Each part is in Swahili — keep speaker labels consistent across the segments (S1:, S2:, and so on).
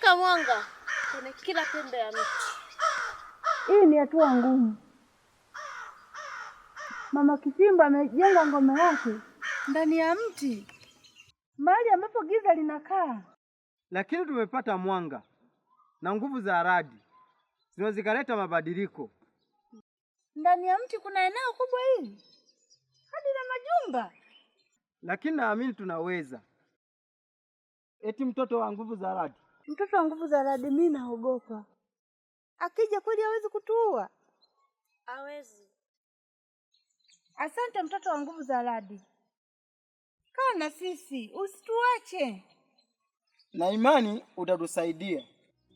S1: Weka mwanga kwenye kila pembe ya mti.
S2: Hii ni hatua ngumu. Mama Kisimba amejenga ngome yake ndani ya mti, mahali ambapo giza linakaa.
S3: Lakini tumepata mwanga na nguvu za radi zikaleta mabadiliko.
S2: Ndani ya mti kuna eneo kubwa hili hadi na majumba.
S3: Lakini naamini tunaweza. Eti mtoto wa nguvu za radi.
S2: Mtoto wa nguvu za radi, mimi naogopa. Akija kweli hawezi kutuua?
S1: Hawezi.
S2: Asante mtoto wa nguvu za radi. Kaa na sisi, usituache.
S3: Na imani utatusaidia.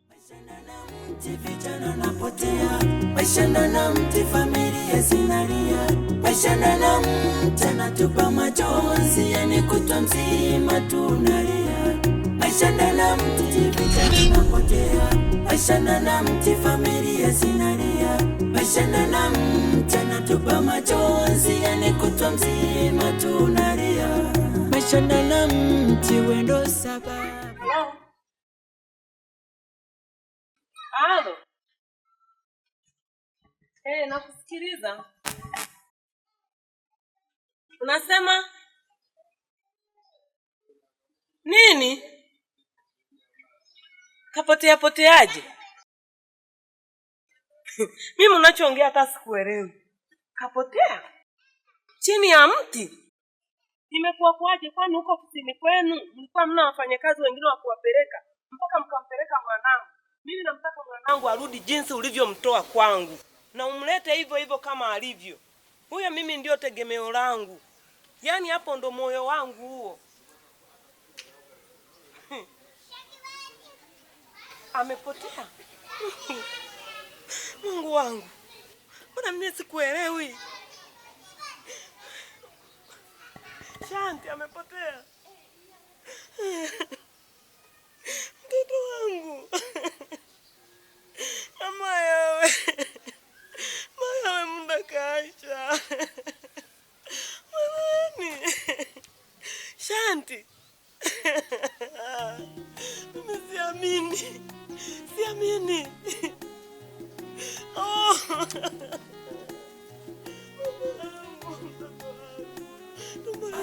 S4: Maishana na mti vijana napotea, maishana na mti familia zinalia, maishana na mti anatupa machozi, yani kutwa mzima tunalia. Maishana na mti vijana napotea, maishana na mti familia zinalia, maishana na mti anatupa machozi, yani kutwa mzima tunalia. Maishana na mti wendo sababu.
S5: Halo. Nakusikiliza. Unasema nini? Kapoteaje? Mimi unachoongea hata sikuelewi. Kapotea? Chini ya mti? Nimekuwa kwaje? Kwani huko ofisini kwenu mlikuwa mna wafanyakazi wengine wa kuwapeleka mpaka mkampeleka mwanangu? Mimi namtaka mwanangu arudi jinsi ulivyomtoa kwangu, na umlete hivyo hivyo kama alivyo. Huyo mimi ndio tegemeo langu. Yaani hapo ndo moyo wangu huo. Amepotea. Mungu wangu. Mbona mimi sikuelewi? Shanti amepotea. Mtoto wangu. Mayawe muda kaisha. Mwanani. Shanti. Mimi siamini. Oh.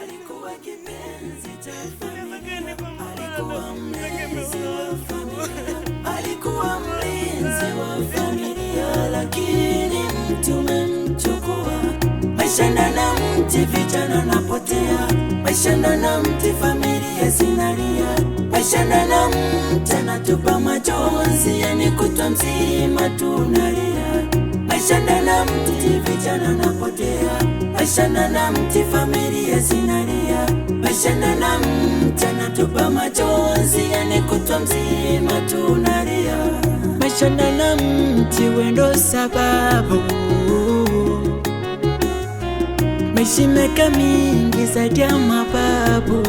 S4: Alikuwa kipenzi cha familia, alikuwa mlinzi wa familia, alikuwa mlinzi wa familia, lakini mtu umemchukua. Maishana na mti vijana napotea, maishana na mti familia zinalia, maishana na mti anatupa machozi, yani kutwa mzima tunalia. Maishana na mti vijana napotea, maishana na mti familia zinalia, maishana na mti anatupa machozi, yani kutwa mzima tunalia. Maishana na mti wendo sababu meshimeka mingi zaidi ya mababu,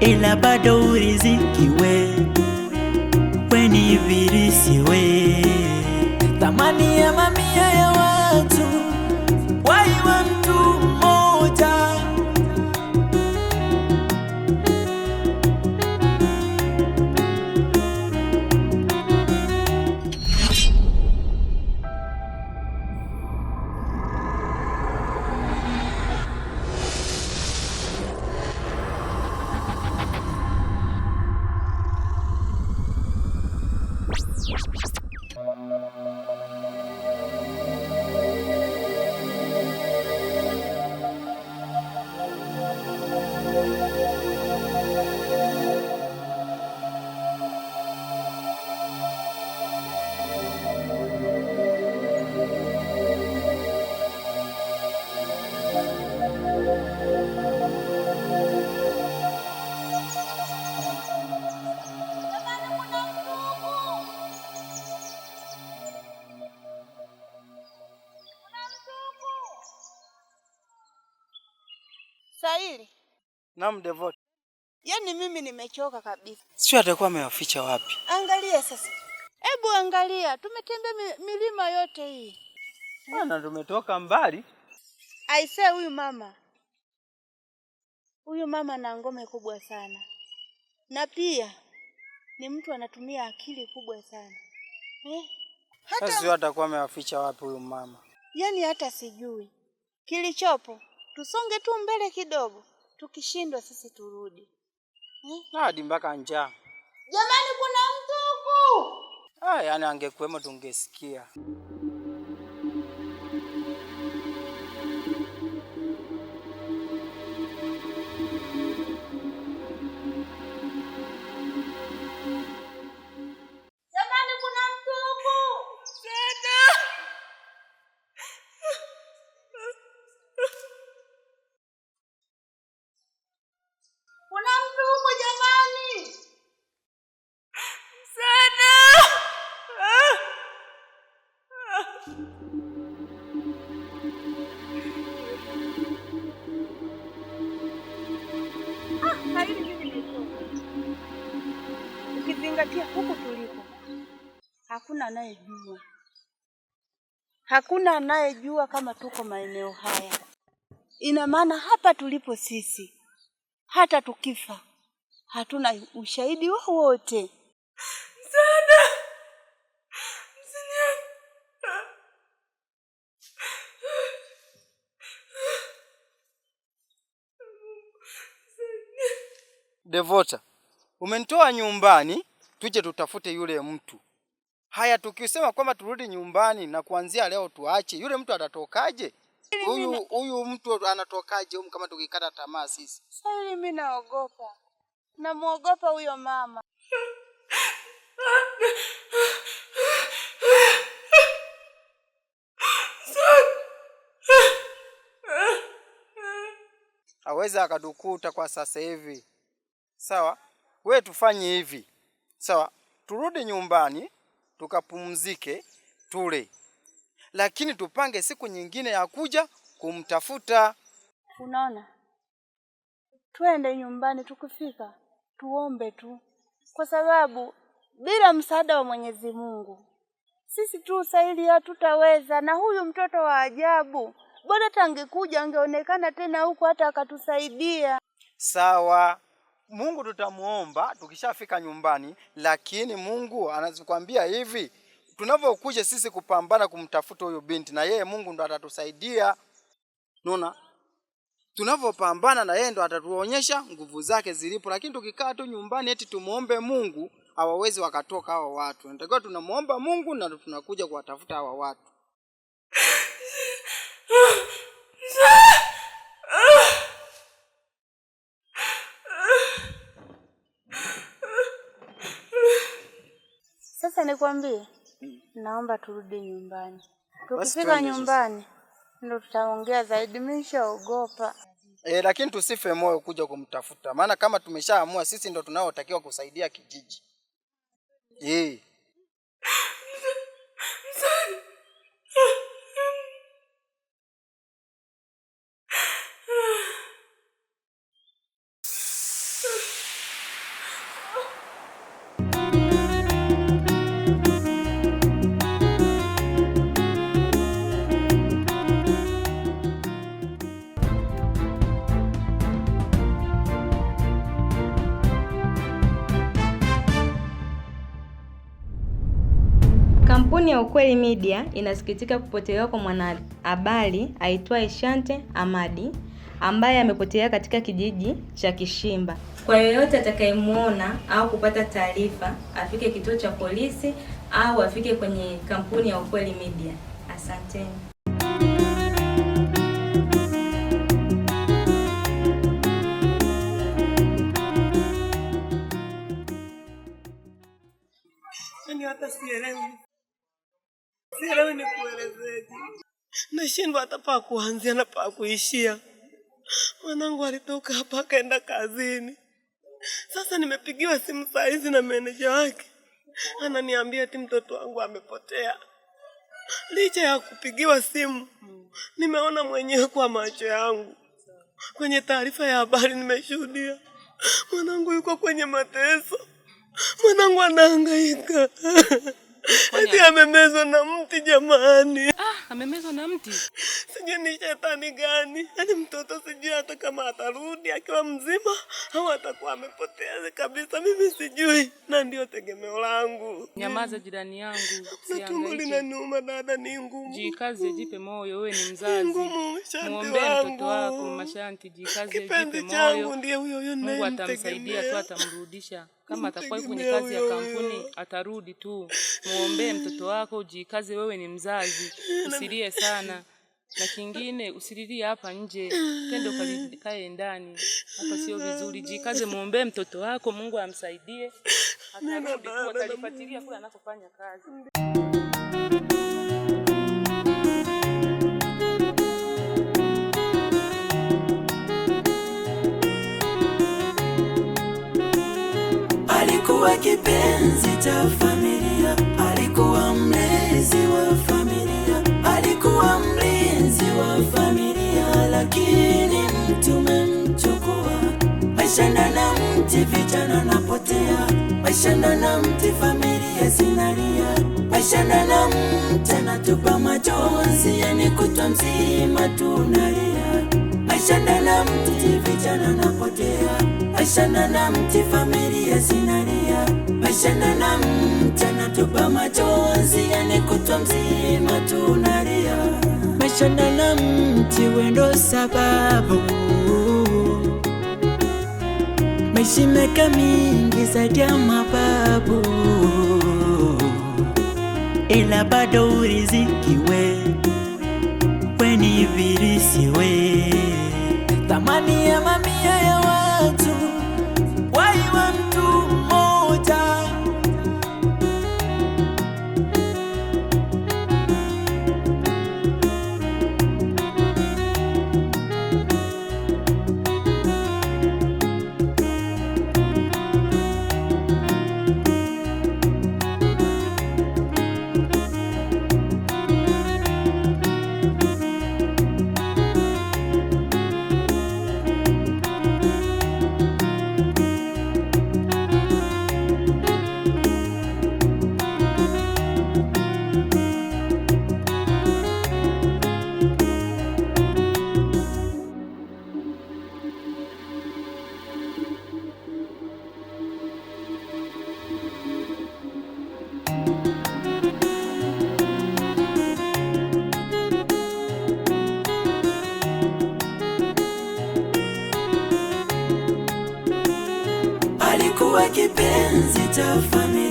S4: ila bado uriziki we ni ibilisi we. Thamani ya mamia ya watu waiwa mtu mmoja.
S2: Saili.
S3: Naam Devote.
S2: Yaani mimi nimechoka kabisa.
S3: Sio atakuwa amewaficha wapi?
S2: Angalia sasa. Hebu angalia, tumetembea milima yote hii.
S3: Bwana tumetoka mbali.
S2: Aisee, huyu mama na ngome kubwa sana. Na pia ni mtu anatumia akili kubwa sana.
S6: Sasa atakuwa amewaficha wapi huyu mama?
S2: Yaani hata sijui. Kilichopo, tusonge tu mbele kidogo. Tukishindwa sisi turudi.
S6: Hadi mpaka njaa.
S2: Jamani, kuna mtu huku.
S6: Yaani angekuwemo tungesikia.
S2: Jamani, kuna mtu huku. Kuna mtu huku jamani. Ukizingatia huku tulipo, hakuna anayejua. Hakuna anayejua kama tuko maeneo haya. Ina maana hapa tulipo sisi, hata tukifa, hatuna ushahidi wowote.
S6: Devota, umenitoa nyumbani, tuje tutafute yule mtu. Haya, tukisema kwamba turudi nyumbani na kuanzia leo tuache, yule mtu atatokaje? Huyu mtu anatokaje kama tukikata tamaa sisi?
S2: Sasa mimi naogopa. Namuogopa huyo mama.
S6: Hawezi akadukuta kwa sasa hivi. Sawa? Wewe tufanye hivi. Sawa? Turudi nyumbani, tukapumzike, tule. Lakini tupange siku nyingine ya kuja kumtafuta.
S2: Unaona? Twende nyumbani, tukifika tuombe tu. Kwa sababu bila msaada wa Mwenyezi Mungu sisi tu sahili hatutaweza. Na huyu mtoto wa ajabu, bora tangekuja angeonekana tena huko hata akatusaidia.
S6: Sawa. Mungu tutamuomba tukishafika nyumbani, lakini Mungu anazikwambia hivi, tunapokuja sisi kupambana kumtafuta huyo binti, na yeye Mungu ndo atatusaidia. Unaona? Tunapopambana na yeye ndo atatuonyesha nguvu zake zilipo, lakini tukikaa tu nyumbani eti tumuombe Mungu, hawawezi wakatoka hao watu. Natakiwa tunamuomba Mungu na tunakuja kuwatafuta hawa watu.
S2: Sasa nikwambie, naomba turudi nyumbani. Tukifika nyumbani ndio tutaongea zaidi. Mimi nishaogopa.
S6: Lakini tusife moyo kuja kumtafuta. Maana kama tumeshaamua sisi ndio tunaotakiwa kusaidia kijiji.
S7: Kampuni ya Ukweli Media inasikitika kupotelewa kwa mwanahabari aitwaye Shante Amadi ambaye amepotelea katika kijiji cha Kishimba. Kwa yoyote atakayemuona au kupata taarifa, afike kituo cha polisi au afike kwenye kampuni ya Ukweli Media. Asanteni.
S5: Hata sielewi ni kuelezeje. Nashindwa hata pa kuanzia na pa kuishia. Mwanangu alitoka hapa akaenda kazini. Sasa nimepigiwa simu saa hizi na meneja wake. Ananiambia eti mtoto wangu amepotea. Licha ya kupigiwa simu, nimeona mwenyewe kwa macho yangu. Kwenye taarifa ya habari nimeshuhudia. Mwanangu yuko kwenye mateso. Mwanangu anahangaika. Ati amemezwa na mti jamani. Amemezwa na mti? Sijui ni shetani gani. Yaani mtoto sijui hata kama atarudi akiwa mzima au atakuwa amepotea kabisa, mimi sijui. Na ndio tegemeo langu. Nyamaza jirani yangu. Tumbo linaniuma dada, ni ngumu. Jikaze, jipe moyo, wewe ni mzazi. Muombe mtoto wako Mashanti, jikaze, jipe moyo. Mungu atamsaidia tu, atamrudisha. Kama atakuwa kwenye kazi ya kampuni atarudi tu. Muombe mtoto wako, jikaze, wewe ni mzazi. Usilie sana. Na kingine usililie hapa nje. Tendo kalikae ndani. Hapa sio vizuri. Jikaze, muombe mtoto wako, Mungu amsaidie. Atarudi tu, atalifuatilia kule anakofanya kazi.
S4: Alikuwa kipenzi cha familia, alikuwa mlezi wa familia, alikuwa mlinzi wa familia, lakini mtu umemchukua. Maisha na mti, vijana napotea. Maisha na mti, familia zinalia. Maisha na mti, anatupa machozi, yani kutwa mzima tunalia. Maisha na mti, vijana napotea. Maisha na mti, familia zinalia. Maisha na mti, anatupa machozi, yani kutwa mzima tunalia. Maisha na mti, wendo sababu maisha meka mingi zaidi ya mababu, ila bado riziki we ni ibilisi we. Thamani ya mamia ya watu, wai wa mtu mmoja. Alikuwa kipenzi cha familia.